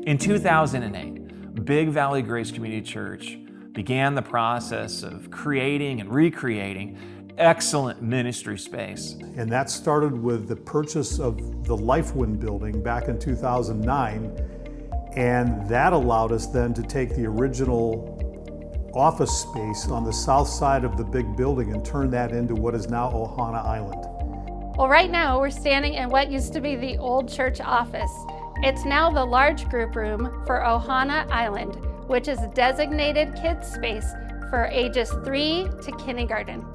In 2008, Big Valley Grace Community Church began the process of creating and recreating excellent ministry space. And that started with the purchase of the LifeWin building back in 2009. And that allowed us then to take the original office space on the south side of the big building and turn that into what is now Ohana Island. Well, right now we're standing in what used to be the old church office. It's now the large group room for Ohana Island, which is a designated kids space for ages 3 to kindergarten.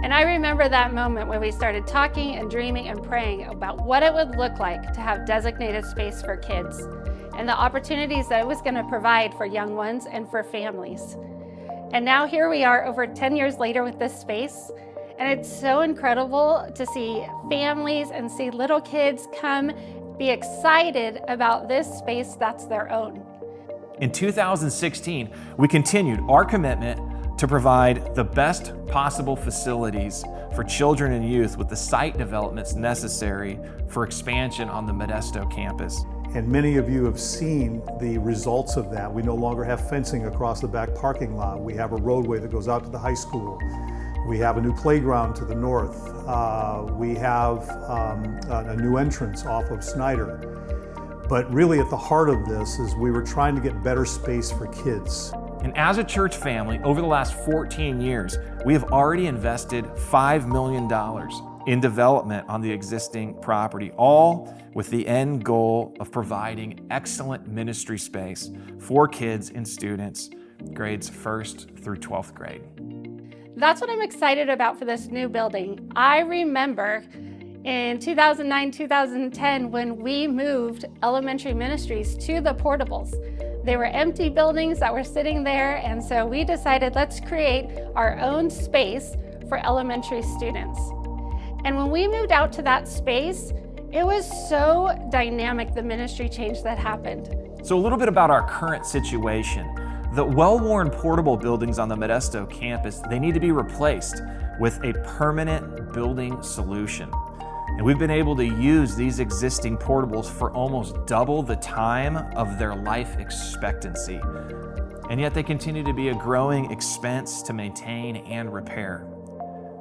And I remember that moment when we started talking and dreaming and praying about what it would look like to have designated space for kids and the opportunities that it was going to provide for young ones and for families. And now here we are over 10 years later with this space, and it's so incredible to see families and see little kids come be excited about this space that's their own. In 2016, we continued our commitment to provide the best possible facilities for children and youth with the site developments necessary for expansion on the Modesto campus. And many of you have seen the results of that. We no longer have fencing across the back parking lot. We have a roadway that goes out to the high school. We have a new playground to the north. We have a new entrance off of Snyder. But really at the heart of this is we were trying to get better space for kids. And as a church family, over the last 14 years, we have already invested $5 million in development on the existing property, all with the end goal of providing excellent ministry space for kids and students, grades 1st through 12th grade. That's what I'm excited about for this new building. I remember in 2009, 2010, when we moved elementary ministries to the portables. They were empty buildings that were sitting there, and so we decided let's create our own space for elementary students. And when we moved out to that space, it was so dynamic, the ministry change that happened. So a little bit about our current situation. The well-worn portable buildings on the Modesto campus, they need to be replaced with a permanent building solution. And we've been able to use these existing portables for almost double the time of their life expectancy. And yet they continue to be a growing expense to maintain and repair.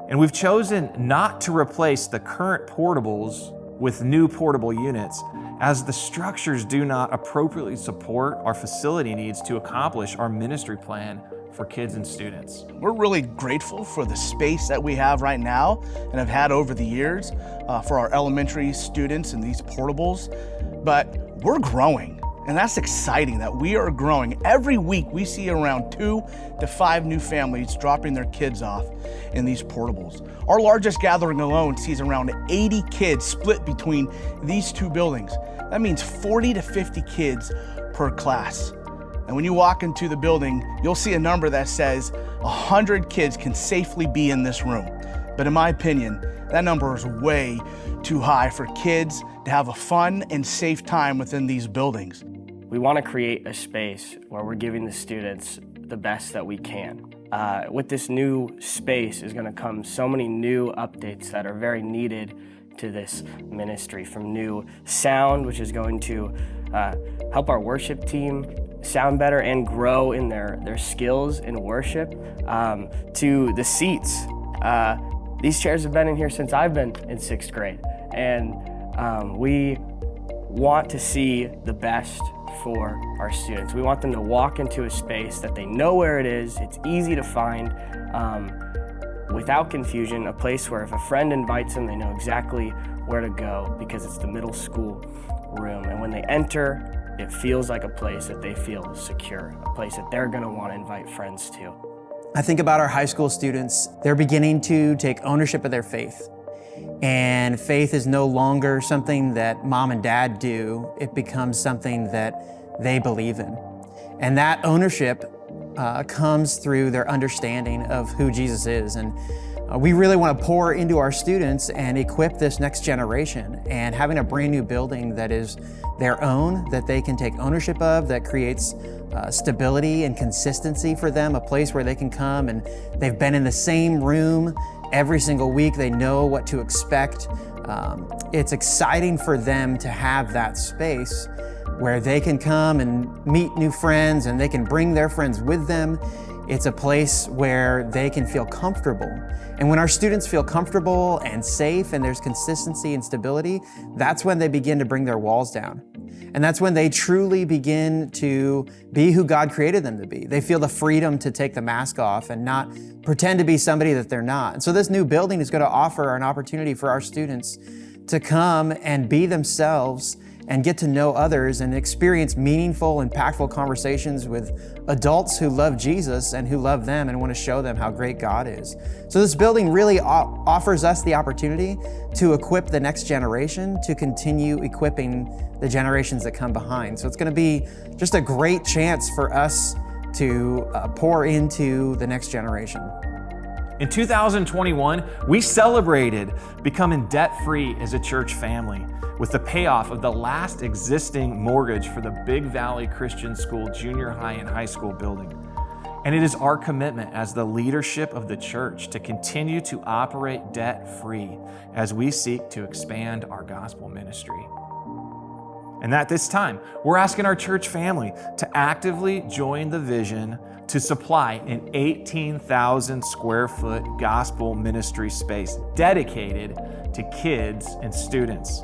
And we've chosen not to replace the current portables with new portable units, as the structures do not appropriately support our facility needs to accomplish our ministry plan for kids and students. We're really grateful for the space that we have right now and have had over the years for our elementary students and these portables, but we're growing. And that's exciting that we are growing. Every week we see around 2 to 5 new families dropping their kids off in these portables. Our largest gathering alone sees around 80 kids split between these two buildings. That means 40 to 50 kids per class. And when you walk into the building, you'll see a number that says 100 kids can safely be in this room. But in my opinion, that number is way too high for kids to have a fun and safe time within these buildings. We want to create a space where we're giving the students the best that we can. With this new space is going to come so many new updates that are very needed to this ministry, from new sound, which is going to help our worship team sound better and grow in their skills in worship, to the seats. These chairs have been in here since I've been in 6th grade, and we want to see the best for our students. We want them to walk into a space that they know where it is, it's easy to find, without confusion, a place where if a friend invites them, they know exactly where to go because it's the middle school room. And when they enter, it feels like a place that they feel secure, a place that they're gonna wanna invite friends to. I think about our high school students. They're beginning to take ownership of their faith. And faith is no longer something that mom and dad do. It becomes something that they believe in. And that ownership comes through their understanding of who Jesus is. And we really want to pour into our students and equip this next generation. And having a brand new building that is their own, that they can take ownership of, that creates stability and consistency for them, a place where they can come and they've been in the same room every single week. They know what to expect. It's exciting for them to have that space where they can come and meet new friends and they can bring their friends with them. It's a place where they can feel comfortable. And when our students feel comfortable and safe and there's consistency and stability, that's when they begin to bring their walls down. And that's when they truly begin to be who God created them to be. They feel the freedom to take the mask off and not pretend to be somebody that they're not. And so this new building is going to offer an opportunity for our students to come and be themselves and get to know others and experience meaningful, impactful conversations with adults who love Jesus and who love them and want to show them how great God is. So this building really offers us the opportunity to equip the next generation to continue equipping the generations that come behind. So it's going to be just a great chance for us to pour into the next generation. In 2021, we celebrated becoming debt-free as a church family with the payoff of the last existing mortgage for the Big Valley Christian School junior high and high school building. And it is our commitment as the leadership of the church to continue to operate debt-free as we seek to expand our gospel ministry. And at this time, we're asking our church family to actively join the vision to supply an 18,000 square foot gospel ministry space dedicated to kids and students.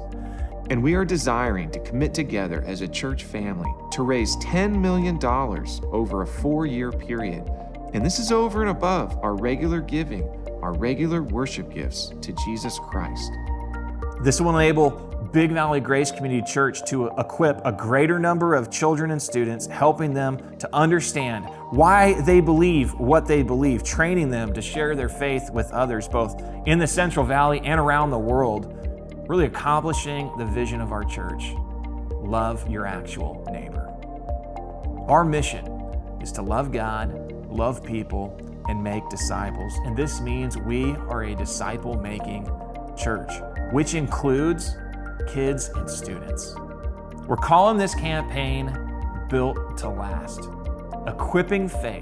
And we are desiring to commit together as a church family to raise $10 million over a 4-year period. And this is over and above our regular giving, our regular worship gifts to Jesus Christ. This will enable Big Valley Grace Community Church to equip a greater number of children and students, helping them to understand why they believe what they believe, training them to share their faith with others, both in the Central Valley and around the world, really accomplishing the vision of our church. Love your actual neighbor. Our mission is to love God, love people, and make disciples. And this means we are a disciple-making church, which includes kids and students. We're calling this campaign Built to Last, equipping faith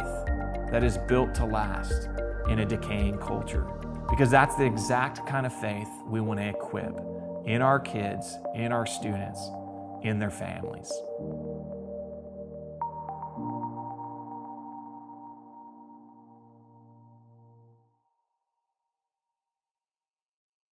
that is built to last in a decaying culture, because that's the exact kind of faith we want to equip in our kids, in our students, in their families.